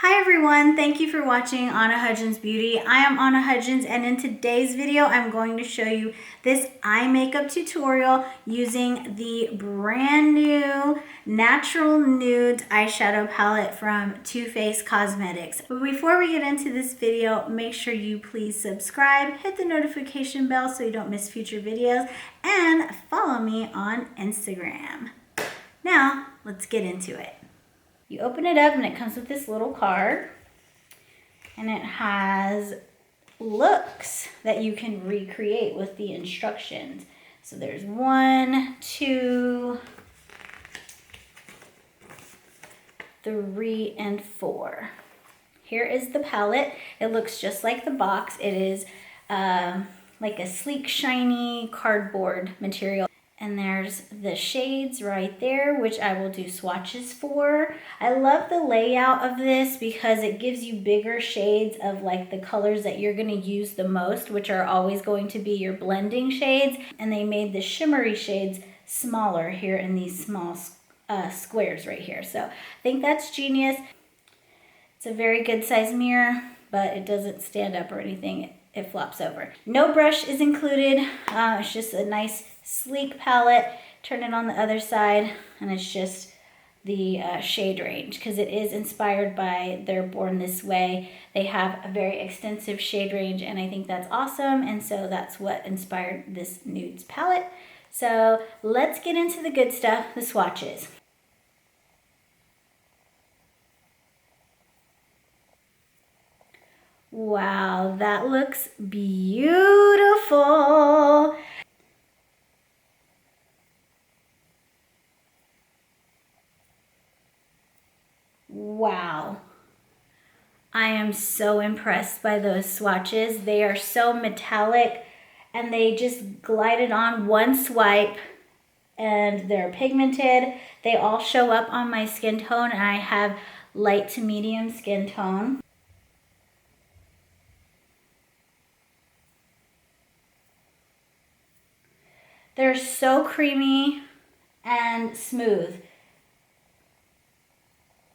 Hi everyone, thank you for watching Anna Hudgens Beauty. I am Anna Hudgens, and in today's video I'm going to show you this eye makeup tutorial using the brand new Natural Nudes eyeshadow palette from Too Faced Cosmetics. But before we get into this video, make sure you please subscribe, hit the notification bell so you don't miss future videos, and follow me on Instagram. Now, let's get into it. You open it up and it comes with this little card, and it has looks that you can recreate with the instructions. So there's 1, 2, 3, and 4. Here is the palette. It looks just like the box. It is like a sleek, shiny cardboard material. And there's the shades right there, which I will do swatches for. I love the layout of this because it gives you bigger shades of like the colors that you're gonna use the most, which are always going to be your blending shades. And they made the shimmery shades smaller here in these small squares right here. So I think that's genius. It's a very good size mirror, but it doesn't stand up or anything. It flops over. No brush is included. It's just a nice sleek palette. Turn it on the other side, and it's just the shade range because it is inspired by their Born This Way. They have a very extensive shade range, and I think that's awesome, and so that's what inspired this Nudes palette. So let's get into the good stuff, the swatches. Wow, that looks beautiful. Wow. I am so impressed by those swatches. They are so metallic and they just glided on one swipe, and they're pigmented. They all show up on my skin tone, and I have light to medium skin tone. They're so creamy and smooth.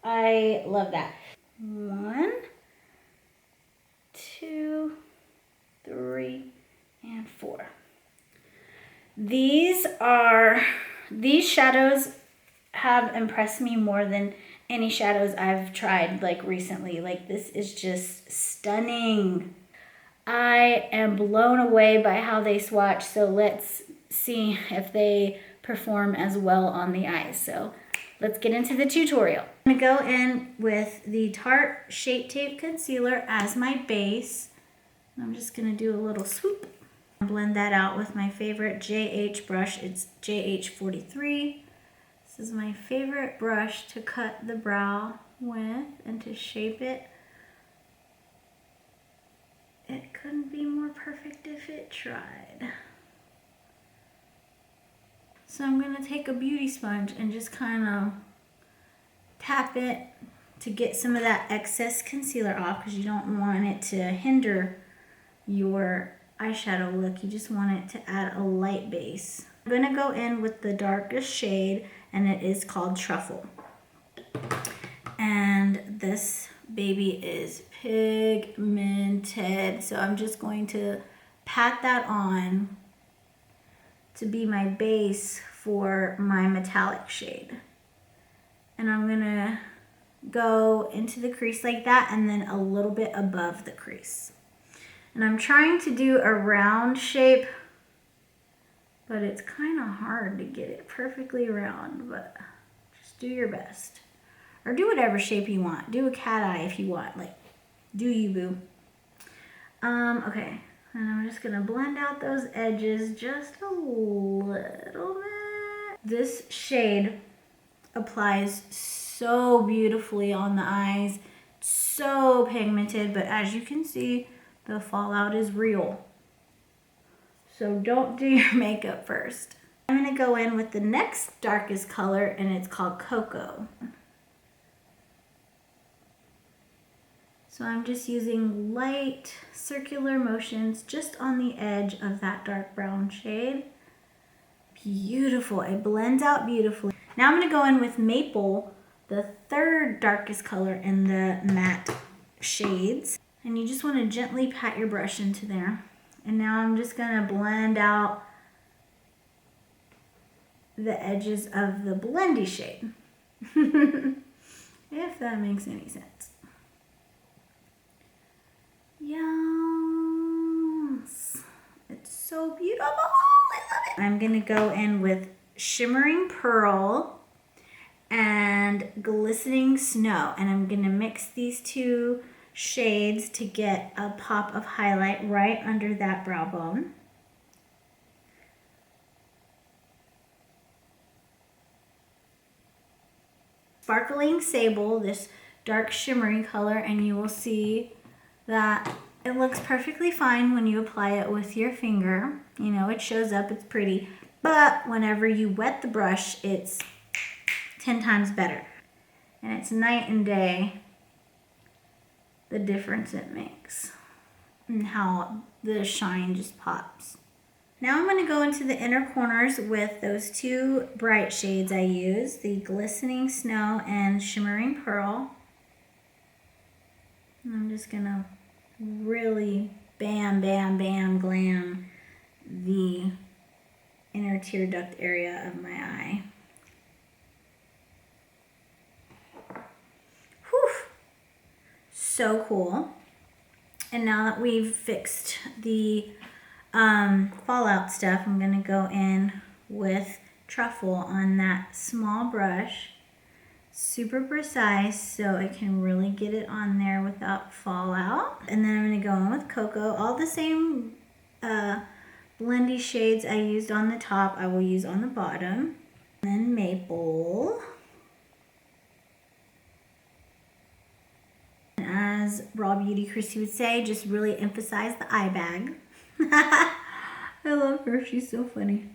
I love that. 1, 2, 3, and 4. These shadows have impressed me more than any shadows I've tried like recently. Like, this is just stunning. I am blown away by how they swatch, so let's see if they perform as well on the eyes. So let's get into the tutorial. I'm gonna go in with the Tarte Shape Tape Concealer as my base. I'm just gonna do a little swoop. Blend that out with my favorite JH brush. It's JH43. This is my favorite brush to cut the brow with and to shape it. It couldn't be more perfect if it tried. So I'm gonna take a beauty sponge and just kind of tap it to get some of that excess concealer off, because you don't want it to hinder your eyeshadow look. You just want it to add a light base. I'm gonna go in with the darkest shade, and it is called Truffle. And this baby is pigmented, so I'm just going to pat that on to be my base for my metallic shade. And I'm gonna go into the crease like that, and then a little bit above the crease. And I'm trying to do a round shape, but it's kind of hard to get it perfectly round, but just do your best. Or do whatever shape you want. Do a cat eye if you want, like, do you, boo. Okay, and I'm just gonna blend out those edges just a little bit. This shade applies so beautifully on the eyes, so pigmented, but as you can see, the fallout is real. So don't do your makeup first. I'm gonna go in with the next darkest color, and it's called Cocoa. So I'm just using light circular motions just on the edge of that dark brown shade. Beautiful, it blends out beautifully. Now I'm gonna go in with Maple the third darkest color in the matte shades. And you just want to gently pat your brush into there. And now I'm just going to blend out the edges of the blendy shade. If that makes any sense. Yes. It's so beautiful. I love it. I'm going to go in with Shimmering Pearl and Glistening Snow. And I'm going to mix these two shades to get a pop of highlight right under that brow bone. Sparkling Sable, this dark shimmery color, and you will see that it looks perfectly fine when you apply it with your finger. You know, it shows up, it's pretty, but whenever you wet the brush, it's 10 times better. And it's night and day the difference it makes and how the shine just pops. Now I'm going to go into the inner corners with those two bright shades I use, the Glistening Snow and Shimmering Pearl. And I'm just going to really bam, bam, bam, glam the inner tear duct area of my eye. Whew! So cool. And now that we've fixed the fallout stuff, I'm going to go in with Truffle on that small brush. Super precise so I can really get it on there without fallout. And then I'm going to go in with Cocoa. All the same blendy shades I used on the top, I will use on the bottom. And then Maple. And as Raw Beauty Chrissy would say, just really emphasize the eye bag. I love her, she's so funny.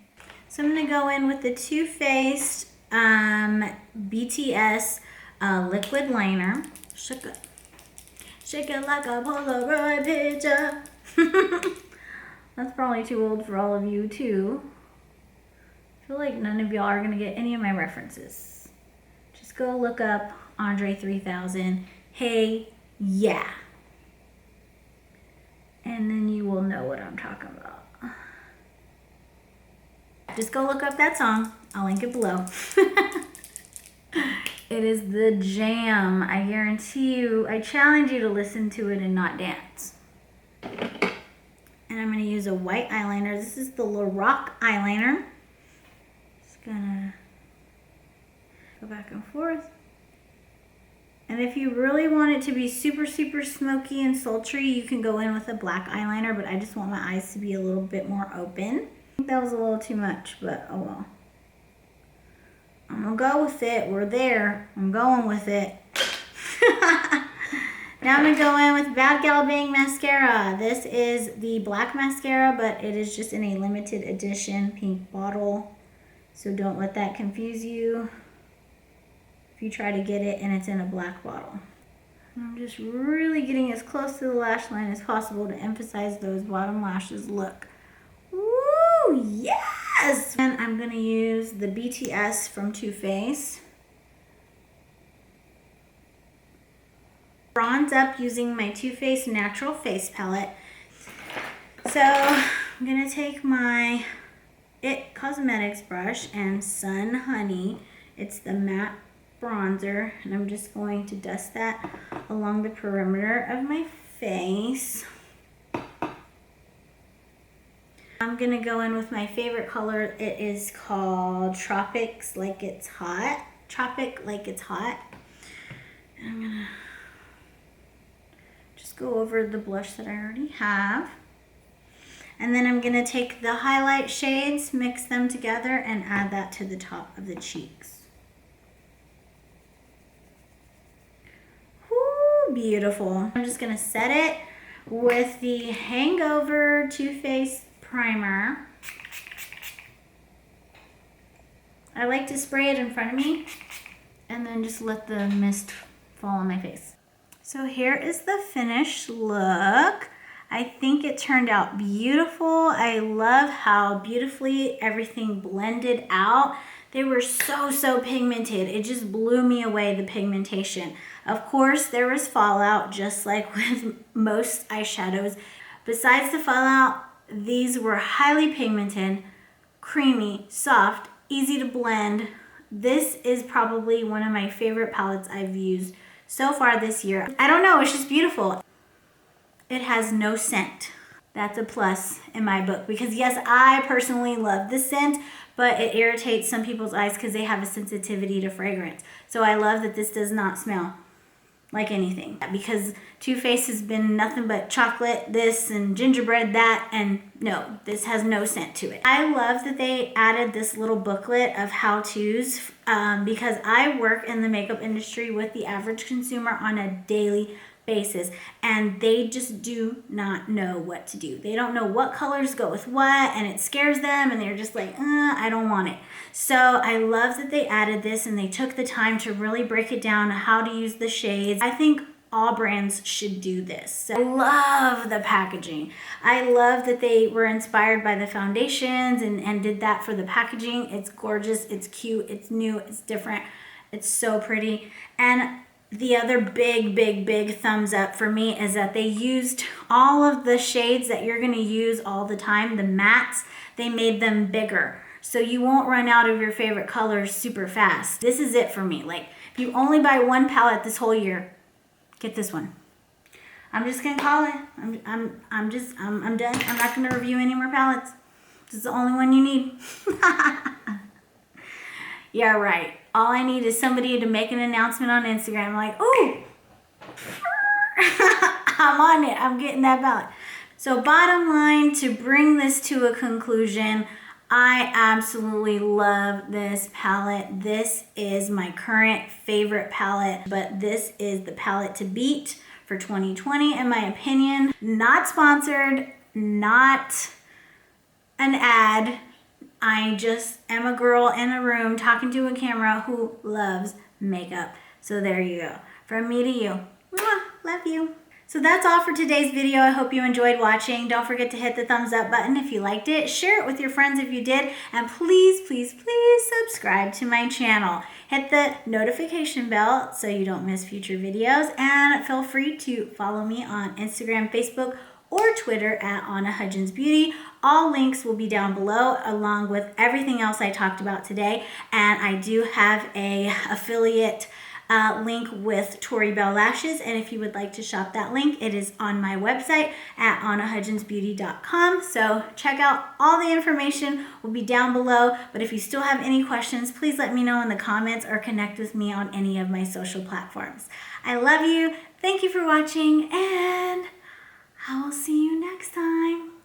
So I'm going to go in with the Too Faced BTS liquid liner. Shake it like a Polaroid picture. That's probably too old for all of you too. I feel like none of y'all are going to get any of my references. Just go look up Andre 3000, Hey Ya. And then you will know what I'm talking about. Just go look up that song. I'll link it below. It is the jam. I guarantee you, I challenge you to listen to it and not dance. And I'm going to use a white eyeliner. This is the Lorac eyeliner. Just going to go back and forth. And if you really want it to be super, super smoky and sultry, you can go in with a black eyeliner, but I just want my eyes to be a little bit more open. I think that was a little too much, but oh well. I'm gonna go with it. We're there. I'm going with it. Now I'm gonna go in with Bad Gal Bang mascara. This is the black mascara, but it is just in a limited edition pink bottle. So don't let that confuse you if you try to get it and it's in a black bottle. I'm just really getting as close to the lash line as possible to emphasize those bottom lashes. Look. Woo! Yes! And I'm going to use the BTS from Too Faced. Bronze up using my Too Faced Natural Face Palette. So I'm going to take my IT Cosmetics brush and Sun Honey. It's the matte bronzer, and I'm just going to dust that along the perimeter of my face. I'm going to go in with my favorite color. It is called Tropics Like It's Hot. Tropic Like It's Hot. And I'm going to just go over the blush that I already have. And then I'm going to take the highlight shades, mix them together, and add that to the top of the cheeks. Woo, beautiful. I'm just going to set it with the Hangover Too Faced primer. I like to spray it in front of me and then just let the mist fall on my face. So here is the finished look. I think it turned out beautiful. I love how beautifully everything blended out. They were so pigmented. It just blew me away, the pigmentation. Of course, there was fallout, just like with most eyeshadows. Besides the fallout, these were highly pigmented, creamy, soft, easy to blend. This is probably one of my favorite palettes I've used so far this year. I don't know, it's just beautiful. It has no scent. That's a plus in my book, because yes, I personally love the scent, but it irritates some people's eyes because they have a sensitivity to fragrance. So I love that this does not smell like anything, because Too Faced has been nothing but chocolate this and gingerbread that, and no, this has no scent to it. I love that they added this little booklet of how-tos because I work in the makeup industry with the average consumer on a daily basis, and they just do not know what to do. They don't know what colors go with what, and it scares them, and they're just like, I don't want it. So I love that they added this and they took the time to really break it down, how to use the shades. I think all brands should do this. So I love the packaging. I love that they were inspired by the foundations and did that for the packaging. It's gorgeous, it's cute, it's new, it's different, it's so pretty. And the other big thumbs up for me is that they used all of the shades that you're gonna use all the time, the mattes, they made them bigger. So you won't run out of your favorite colors super fast. This is it for me. Like, if you only buy one palette this whole year, get this one. I'm just gonna call it. I'm done. I'm not gonna review any more palettes. This is the only one you need. Yeah, right. All I need is somebody to make an announcement on Instagram like, ooh, I'm on it. I'm getting that palette. So bottom line, to bring this to a conclusion, I absolutely love this palette. This is my current favorite palette, but this is the palette to beat for 2020 in my opinion. Not sponsored, not an ad. I just am a girl in a room talking to a camera who loves makeup. So there you go. From me to you. Mwah, love you. So that's all for today's video. I hope you enjoyed watching. Don't forget to hit the thumbs up button if you liked it. Share it with your friends if you did. And please subscribe to my channel. Hit the notification bell so you don't miss future videos. And feel free to follow me on Instagram, Facebook, or Twitter at Anna Hudgens Beauty. All links will be down below along with everything else I talked about today. And I do have a affiliate link with Tori Bell Lashes, and if you would like to shop that link, it is on my website at annahudgensbeauty.com. So check out all the information will be down below, but if you still have any questions, please let me know in the comments or connect with me on any of my social platforms. I love you, thank you for watching, and I will see you next time.